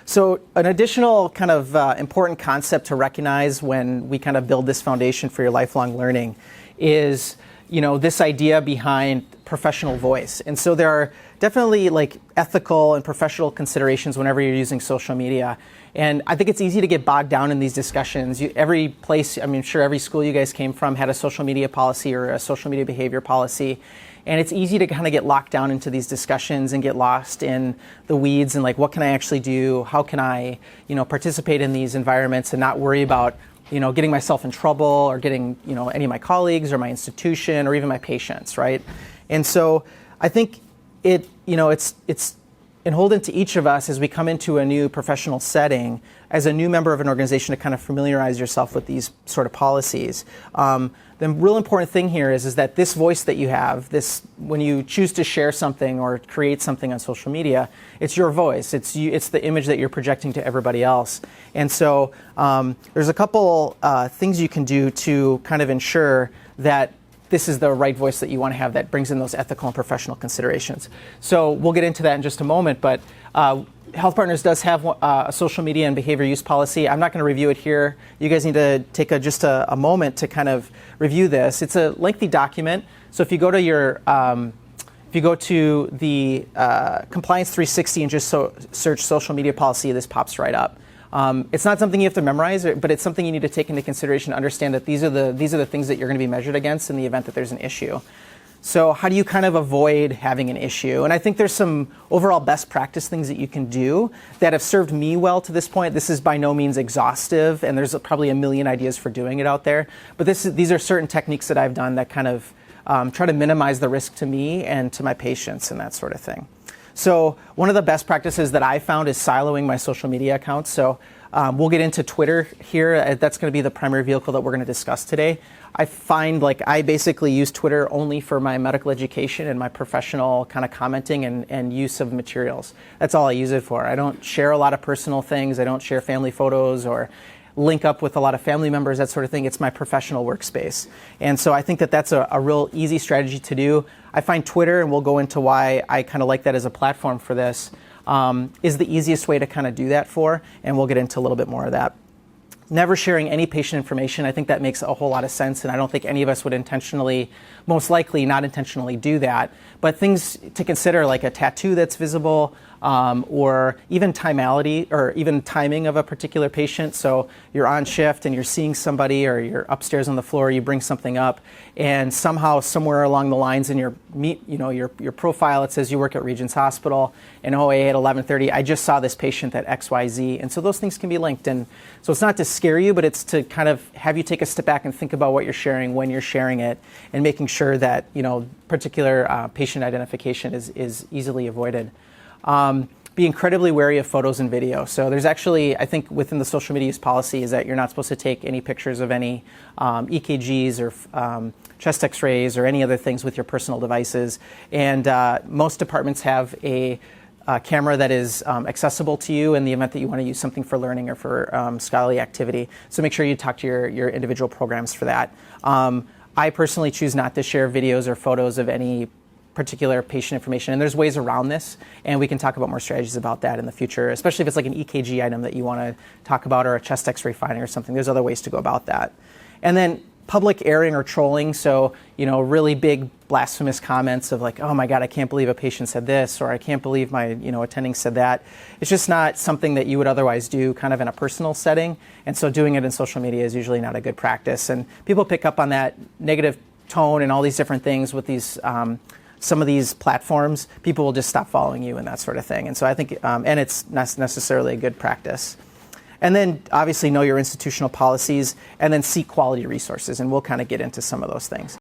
So an additional kind of important concept to recognize when we kind of build this foundation for your lifelong learning is, this idea behind professional voice. And so there are definitely like ethical and professional considerations whenever you're using social media. And I think it's easy to get bogged down in these discussions. Every place, I'm sure every school you guys came from had a social media policy or a social media behavior policy. And it's easy to kind of get locked down into these discussions and get lost in the weeds and like, what can I actually do? How can I, participate in these environments and not worry about, getting myself in trouble or getting, any of my colleagues or my institution or even my patients, right? And so I think it's beholden to each of us as we come into a new professional setting as a new member of an organization to kind of familiarize yourself with these sort of policies. The real important thing here is that this voice that you have, when you choose to share something or create something on social media, it's your voice. It's the image that you're projecting to everybody else. And so there's a couple things you can do to kind of ensure that this is the right voice that you want to have that brings in those ethical and professional considerations. So we'll get into that in just a moment, but Health Partners does have a social media and behavior use policy. I'm not going to review it here. You guys need to take just a moment to kind of review this. It's a lengthy document. So if you go to the Compliance 360 and just search social media policy, this pops right up. It's not something you have to memorize, but it's something you need to take into consideration to understand that these are the things that you're going to be measured against in the event that there's an issue. So how do you kind of avoid having an issue? And I think there's some overall best practice things that you can do that have served me well to this point. This is by no means exhaustive, and there's probably a million ideas for doing it out there. But these are certain techniques that I've done that kind of try to minimize the risk to me and to my patients and that sort of thing. So one of the best practices that I found is siloing my social media accounts. So we'll get into Twitter here. That's going to be the primary vehicle that we're going to discuss today. I find I basically use Twitter only for my medical education and my professional kind of commenting and use of materials. That's all I use it for. I don't share a lot of personal things. I don't share family photos or link up with a lot of family members, that sort of thing. It's my professional workspace. And so I think that that's a real easy strategy to do. I find Twitter, and we'll go into why I kind of like that as a platform for this, is the easiest way to kind of do that for, and we'll get into a little bit more of that. Never sharing any patient information, I think that makes a whole lot of sense, and I don't think any of us would most likely not intentionally do that. But things to consider like a tattoo that's visible, or even timality or even timing of a particular patient. So you're on shift and you're seeing somebody, or you're upstairs on the floor, you bring something up, and somehow somewhere along the lines in your profile it says you work at Regents Hospital, and at 11:30 I just saw this patient at XYZ, and so those things can be linked. And so it's not to scare you, but it's to kind of have you take a step back and think about what you're sharing when you're sharing it, and making sure that particular patient identification is easily avoided. Be incredibly wary of photos and video. So there's actually, I think within the social media use policy is that you're not supposed to take any pictures of any EKGs or chest x-rays or any other things with your personal devices. And most departments have a camera that is accessible to you in the event that you want to use something for learning or for scholarly activity. So make sure you talk to your individual programs for that. I personally choose not to share videos or photos of any particular patient information, and there's ways around this, and we can talk about more strategies about that in the future, especially if it's like an EKG item that you want to talk about, or a chest x-ray finding or something. There's other ways to go about that. And then public airing or trolling, so really big blasphemous comments of like, oh my God, I can't believe a patient said this, or I can't believe my attending said that. It's just not something that you would otherwise do kind of in a personal setting, and so doing it in social media is usually not a good practice. And people pick up on that negative tone and all these different things with these some of these platforms. People will just stop following you and that sort of thing. And so I think, and it's not necessarily a good practice. And then obviously know your institutional policies, and then seek quality resources, and we'll kind of get into some of those things.